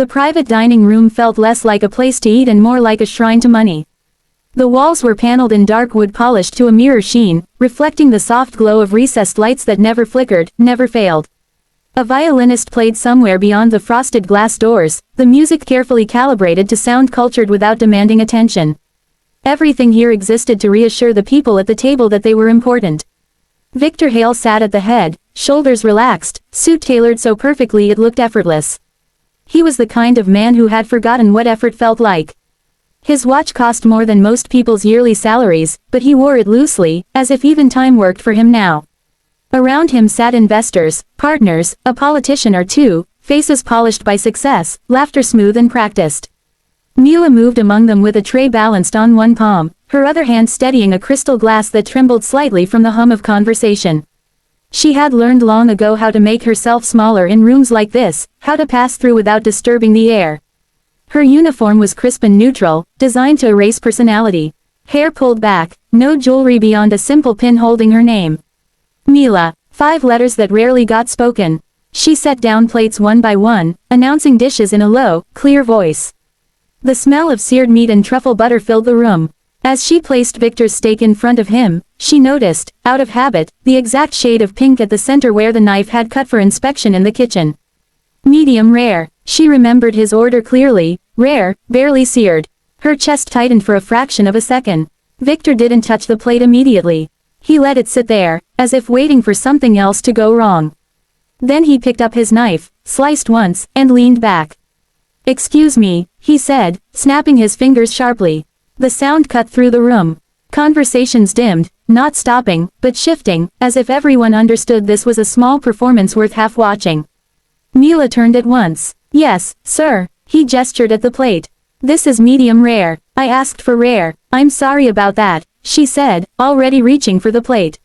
The private dining room felt less like a place to eat and more like a shrine to money. The walls were paneled in dark wood polished to a mirror sheen, reflecting the soft glow of recessed lights that never flickered, never failed. A violinist played somewhere beyond the frosted glass doors, the music carefully calibrated to sound cultured without demanding attention. Everything here existed to reassure the people at the table that they were important. Victor Hale sat at the head, shoulders relaxed, suit tailored so perfectly it looked effortless. He was the kind of man who had forgotten what effort felt like. His watch cost more than most people's yearly salaries, but he wore it loosely, as if even time worked for him now. Around him sat investors, partners, a politician or two, faces polished by success, laughter smooth and practiced. Mila moved among them with a tray balanced on one palm, her other hand steadying a crystal glass that trembled slightly from the hum of conversation. She had learned long ago how to make herself smaller in rooms like this, how to pass through without disturbing the air. Her uniform was crisp and neutral, designed to erase personality. Hair pulled back, no jewelry beyond a simple pin holding her name. Mila, 5 letters that rarely got spoken. She set down plates one by one, announcing dishes in a low, clear voice. The smell of seared meat and truffle butter filled the room. As she placed Victor's steak in front of him, she noticed, out of habit, the exact shade of pink at the center where the knife had cut for inspection in the kitchen. Medium rare. She remembered his order clearly, rare, barely seared. Her chest tightened for a fraction of a second. Victor didn't touch the plate immediately. He let it sit there, as if waiting for something else to go wrong. Then he picked up his knife, sliced once, and leaned back. "Excuse me," he said, snapping his fingers sharply. The sound cut through the room. Conversations dimmed, not stopping, but shifting, as if everyone understood this was a small performance worth half watching. Mila turned at once. "Yes, sir." He gestured at the plate. "This is medium rare. I asked for rare. I'm sorry about that," she said, already reaching for the plate.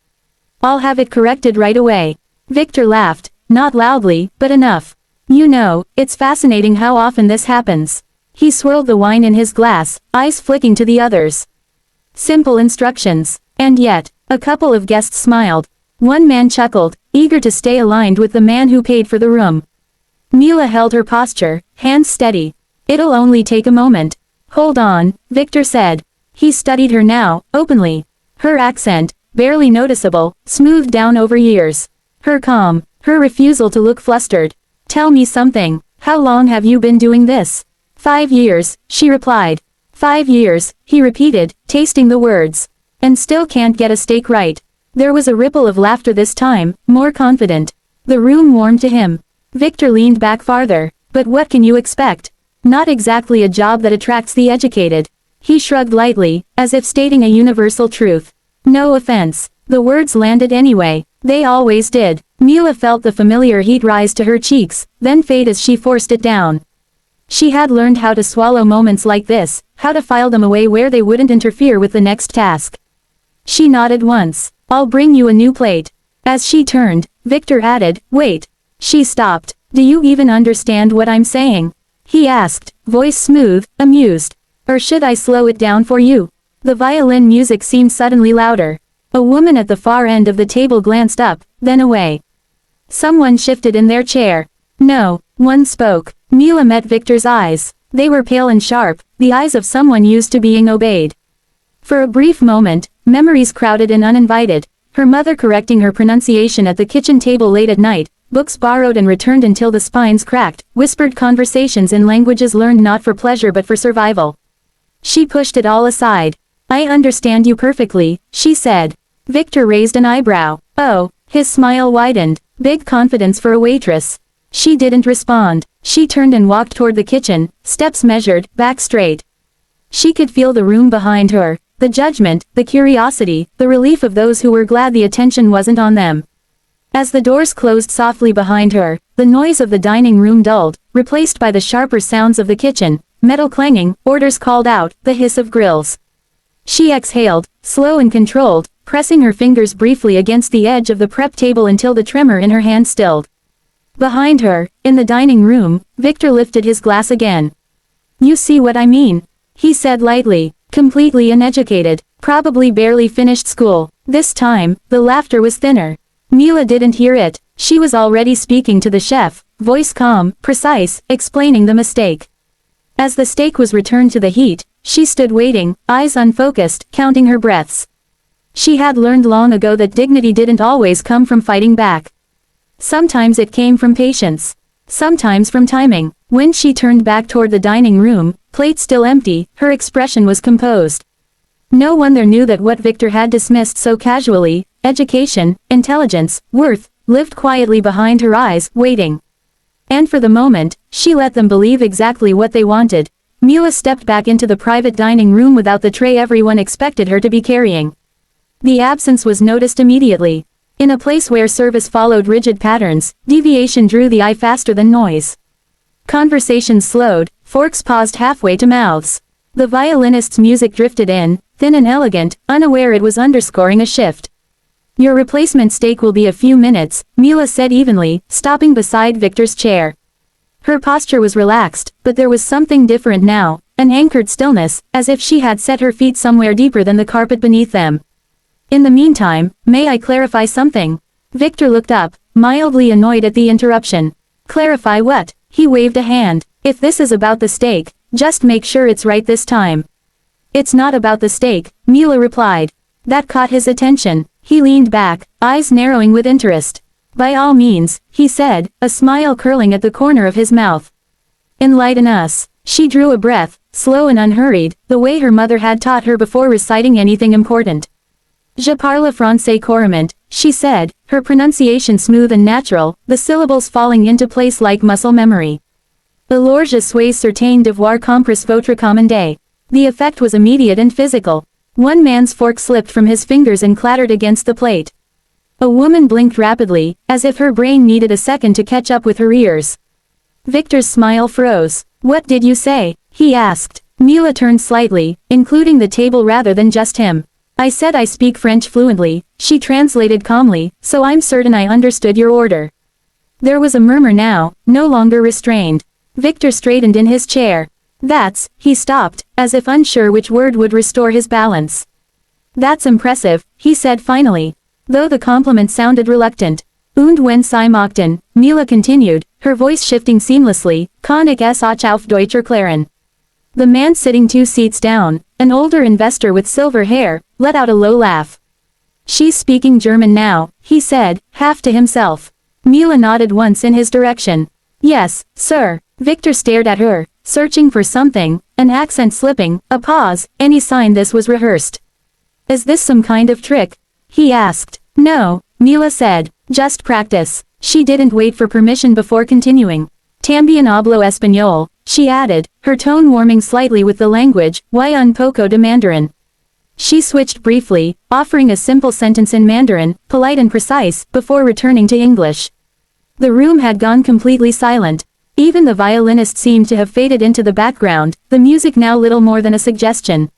"I'll have it corrected right away." Victor laughed, not loudly, but enough. "You know, it's fascinating how often this happens." He swirled the wine in his glass, eyes flicking to the others. Simple instructions. And yet, a couple of guests smiled. One man chuckled, eager to stay aligned with the man who paid for the room. Mila held her posture, hands steady. "It'll only take a moment." "Hold on," Victor said. He studied her now, openly. Her accent, barely noticeable, smoothed down over years. Her calm, her refusal to look flustered. "Tell me something. How long have you been doing this?" 5 years, she replied. 5 years, he repeated, tasting the words. "And still can't get a steak right." There was a ripple of laughter this time, more confident. The room warmed to him. Victor leaned back farther. "But what can you expect? Not exactly a job that attracts the educated." He shrugged lightly, as if stating a universal truth. "No offense." The words landed anyway. They always did. Mila felt the familiar heat rise to her cheeks, then fade as she forced it down. She had learned how to swallow moments like this, how to file them away where they wouldn't interfere with the next task. She nodded once. "I'll bring you a new plate." As she turned, Victor added, "Wait." She stopped. "Do you even understand what I'm saying?" he asked, voice smooth, amused. "Or should I slow it down for you?" The violin music seemed suddenly louder. A woman at the far end of the table glanced up, then away. Someone shifted in their chair. "No," one spoke. Mila met Victor's eyes. They were pale and sharp, the eyes of someone used to being obeyed. For a brief moment, memories crowded in uninvited. Her mother correcting her pronunciation at the kitchen table late at night, books borrowed and returned until the spines cracked, whispered conversations in languages learned not for pleasure but for survival. She pushed it all aside. "I understand you perfectly," she said. Victor raised an eyebrow. "Oh." His smile widened. Big confidence for a waitress. She didn't respond. She turned and walked toward the kitchen, steps measured, back straight. She could feel the room behind her, the judgment, the curiosity, the relief of those who were glad the attention wasn't on them. As the doors closed softly behind her, the noise of the dining room dulled, replaced by the sharper sounds of the kitchen, metal clanging, orders called out, the hiss of grills. She exhaled, slow and controlled, pressing her fingers briefly against the edge of the prep table until the tremor in her hand stilled. Behind her, in the dining room, Victor lifted his glass again. "You see what I mean?" he said lightly. "Completely uneducated, probably barely finished school." This time, the laughter was thinner. Mila didn't hear it. She was already speaking to the chef, voice calm, precise, explaining the mistake. As the steak was returned to the heat, she stood waiting, eyes unfocused, counting her breaths. She had learned long ago that dignity didn't always come from fighting back. Sometimes it came from patience. Sometimes from timing. When she turned back toward the dining room, plate still empty, her expression was composed. No one there knew that what Victor had dismissed so casually, education, intelligence, worth, lived quietly behind her eyes, waiting. And for the moment, she let them believe exactly what they wanted. Mila stepped back into the private dining room without the tray everyone expected her to be carrying. The absence was noticed immediately. In a place where service followed rigid patterns, deviation drew the eye faster than noise. Conversations slowed, forks paused halfway to mouths. The violinist's music drifted in, thin and elegant, unaware it was underscoring a shift. Your replacement steak will be a few minutes, Mila said evenly, stopping beside Victor's chair. Her posture was relaxed, but there was something different now, an anchored stillness, as if she had set her feet somewhere deeper than the carpet beneath them. In the meantime, may I clarify something? Victor looked up, mildly annoyed at the interruption. Clarify what? He waved a hand. If this is about the steak, just make sure it's right this time. It's not about the steak, Mila replied. That caught his attention. He leaned back, eyes narrowing with interest. By all means, he said, a smile curling at the corner of his mouth. Enlighten us. She drew a breath, slow and unhurried, the way her mother had taught her before reciting anything important. Je parle français couramment, she said, her pronunciation smooth and natural, the syllables falling into place like muscle memory. Alors je suis certain d'avoir compris votre commande. The effect was immediate and physical. One man's fork slipped from his fingers and clattered against the plate. A woman blinked rapidly, as if her brain needed a second to catch up with her ears. Victor's smile froze. What did you say? He asked. Mila turned slightly, including the table rather than just him. I said I speak French fluently, she translated calmly, so I'm certain I understood your order. There was a murmur now, no longer restrained. Victor straightened in his chair. That's, he stopped, as if unsure which word would restore his balance. That's impressive, he said finally. Though the compliment sounded reluctant. Und wenn Sie mochten, Mila continued, her voice shifting seamlessly, kann ich es auch auf Deutsch erklären. The man sitting 2 seats down, an older investor with silver hair, let out a low laugh. She's speaking German now, he said, half to himself. Mila nodded once in his direction. Yes, sir. Victor stared at her, searching for something, an accent slipping, a pause, any sign this was rehearsed. Is this some kind of trick? He asked. No, Mila said, just practice. She didn't wait for permission before continuing. También hablo español, she added, her tone warming slightly with the language, y un poco de Mandarin. She switched briefly, offering a simple sentence in Mandarin, polite and precise, before returning to English. The room had gone completely silent. Even the violinist seemed to have faded into the background, the music now little more than a suggestion.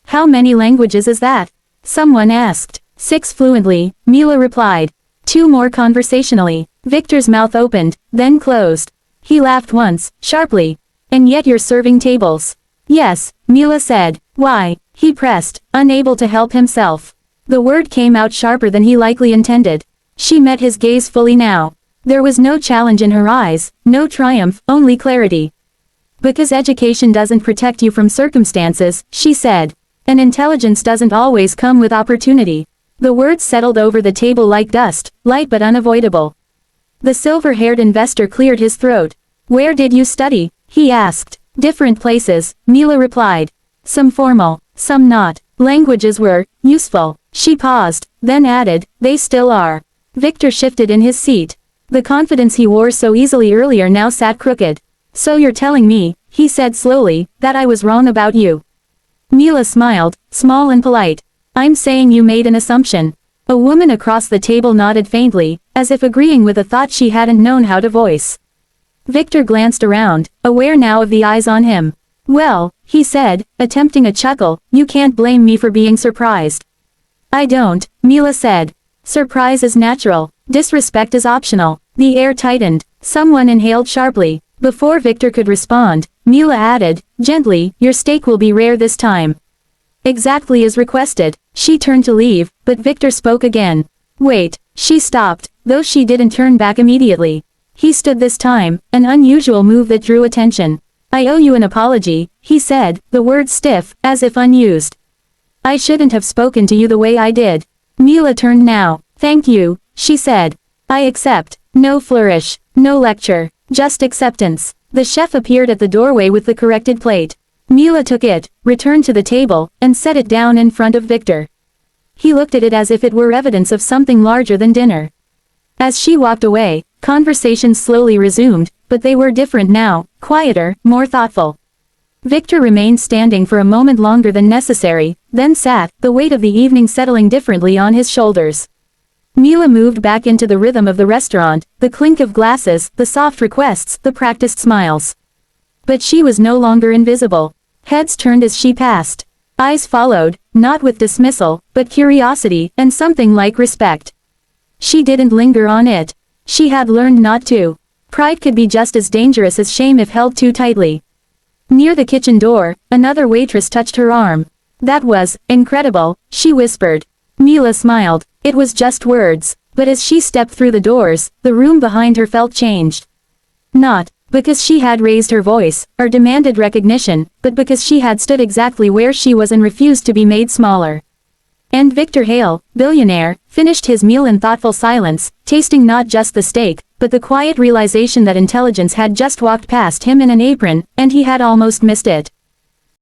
How many languages is that? Someone asked. 6 fluently, Mila replied. 2 more conversationally. Victor's mouth opened, then closed. He laughed once, sharply. And yet you're serving tables. Yes, Mila said. Why? He pressed, unable to help himself. The word came out sharper than he likely intended. She met his gaze fully now. There was no challenge in her eyes, no triumph, only clarity. Because education doesn't protect you from circumstances, she said. And intelligence doesn't always come with opportunity. The words settled over the table like dust, light but unavoidable. The silver-haired investor cleared his throat. Where did you study? He asked. Different places, Mila replied. Some formal, some not. Languages were useful. She paused, then added, they still are. Victor shifted in his seat. The confidence he wore so easily earlier now sat crooked. So you're telling me, he said slowly, that I was wrong about you. Mila smiled, small and polite. I'm saying you made an assumption. A woman across the table nodded faintly, as if agreeing with a thought she hadn't known how to voice. Victor glanced around, aware now of the eyes on him. Well, he said, attempting a chuckle, you can't blame me for being surprised. I don't, Mila said. Surprise is natural, disrespect is optional. The air tightened. Someone inhaled sharply. Before Victor could respond, Mila added, gently, your steak will be rare this time. Exactly as requested. She turned to leave, but Victor spoke again. Wait. She stopped, though she didn't turn back immediately. He stood this time, an unusual move that drew attention. "I owe you an apology," he said, the words stiff, as if unused. "I shouldn't have spoken to you the way I did." Mila turned now. "Thank you," she said. "I accept." No flourish, no lecture, just acceptance. The chef appeared at the doorway with the corrected plate. Mila took it, returned to the table, and set it down in front of Victor. He looked at it as if it were evidence of something larger than dinner. As she walked away, conversations slowly resumed, but they were different now, quieter, more thoughtful. Victor remained standing for a moment longer than necessary, then sat, the weight of the evening settling differently on his shoulders. Mila moved back into the rhythm of the restaurant, the clink of glasses, the soft requests, the practiced smiles. But she was no longer invisible. Heads turned as she passed. Eyes followed, not with dismissal, but curiosity, and something like respect. She didn't linger on it. She had learned not to. Pride could be just as dangerous as shame if held too tightly. Near the kitchen door, another waitress touched her arm. "That was incredible," she whispered. Mila smiled. It was just words, but as she stepped through the doors, the room behind her felt changed. Not because she had raised her voice, or demanded recognition, but because she had stood exactly where she was and refused to be made smaller. And Victor Hale, billionaire, finished his meal in thoughtful silence, tasting not just the steak, but the quiet realization that intelligence had just walked past him in an apron, and he had almost missed it.